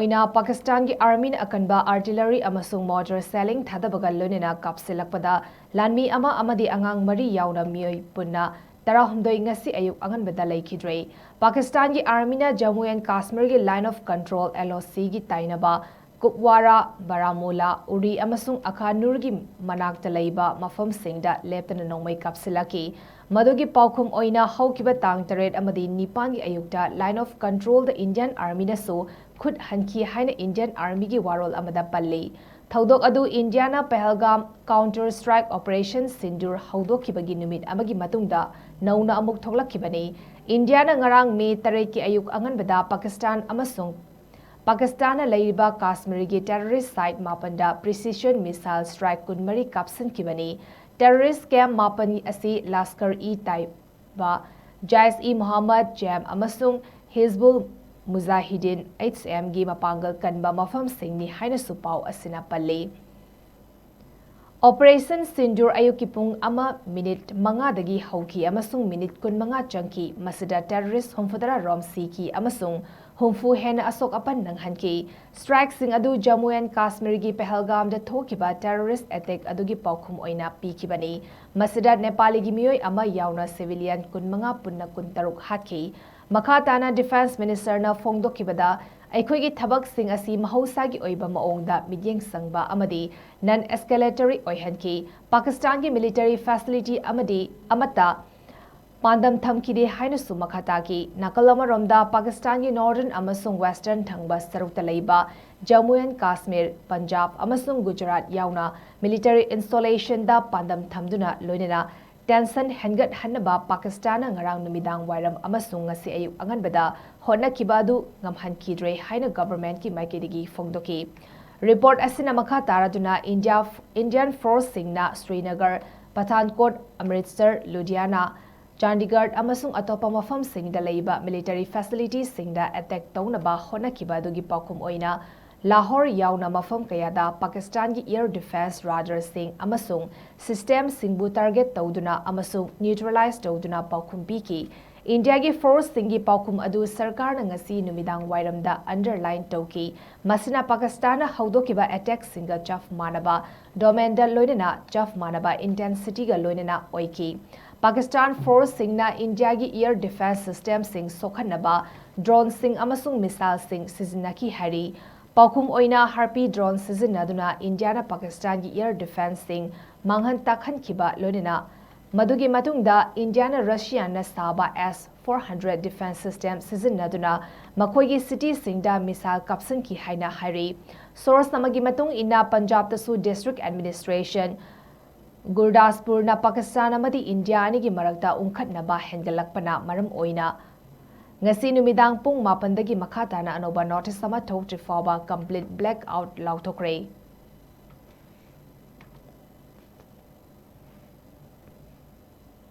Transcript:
OINA Pakistan ki Army na AKANBA artillery amasung mortar selling THADABAGA LOINANA Kapsallakpada Lanme Amadi Angang Yaona Puna Meeoi Puna Ngashi Ayuk Anganbada Leikhidre Pakistan ki Army na Jammu and Kashmir ki line of control LOC ki tainaba Kupwara Baramulla Uri amasung Akhanur ki manakta leiba mafam singda leptana nongmai kapsallaki Madugi POUKHUM OINA haukiba tang taret amadi nipan ki ayukta line of control the Indian Army na so khud hanki haina Indian Army ki warol amada palli thaudok adu Indiana Pahalgam counter strike operation SINDOOR haudokibagi numit amagi matungda nauna amuk thoklakibani Indiana ngarang May 3 ki Ayuk Anganbada Pakistan amasung Pakistan na leiba Kashmir ki terrorist site mapanda precision missile strike kunmari kapsan kibani terrorist camp mapani asi Lashkar-e-Taiba Jaish-e-Mohammed Jam amasung Hizbul Mujahideen HM gi mapangal kanba mafam singni haina supau asina palli Operation SINDOOR ayuki pung ama minute manga dagi hauki amasung minute kun manga changki masida terrorist homfudara rom siki amasung homfu hena asok apan nang hanki strike sing adu Jammu and Kashmir gi Pahalgam da thokiba terrorist attack adu gi POUKHUM OINA pikibani masida Nepali gi mioi ama yauna civilian kun manga punna kun taruk hatki Makhatana Defense Minister na Fongdokibada Aikhoigi thabak sing asi mahosagi oiba maongda midyeng sangba amadi non-escalatory oihanki Pakistan ki military facility amadi amata pandam thamkide haina su makhataki nakalama romda Pakistan ki northern amasung western thangba sarukta leiba Jammu and Kashmir Punjab amasung Gujarat yauna military installation da pandam thamduna loinana tension hengat hanaba Pakistan ngarang numidang wairam amasung Ngashi Ayuk Anganbada hona kibadu ngamhankidre haina government ki maikidigi fongdoki report asina makha taraduna Indian force singna Srinagar Pathankot Amritsar Ludhiana Chandigarh amasung atopa mafam singda leiba military facilities singda attack taunaba hona kibadu gi POUKHUM OINA Lahore yauna mafam kayada Pakistan ki air defense radar sing amasung system singbu target tauduna amasung neutralize tauduna POUKHUM piki India ki force singi POUKHUM adu sarkar na ngasi numidang wairamda underline tauki masina Pakistan na haudokiba attack singa chaf manaba domain da loinana chaf manaba intensity ga loinana oiki Pakistan force singna India ki air defense system sing sokhanaba drone sing amasung missile sing sizinaki hari POUKHUM OINA Harpy drone sizinaduna Indiana Pakistan ki air defense sing manghan takhan kiba loinana Madugi matungda Indiana Russia na saba S-400 defense system sizinaduna makoigi city singda missile kapsan ki haina hari source namagi matung ina Punjab tasu district administration Gurdaspur na Pakistan amadi India ni gi marakta ungkhatnaba hengalakpana maram oina Ngasi numidang pung mapandagi makhatana anoba notice sama thok trifaba complete blackout lauthokre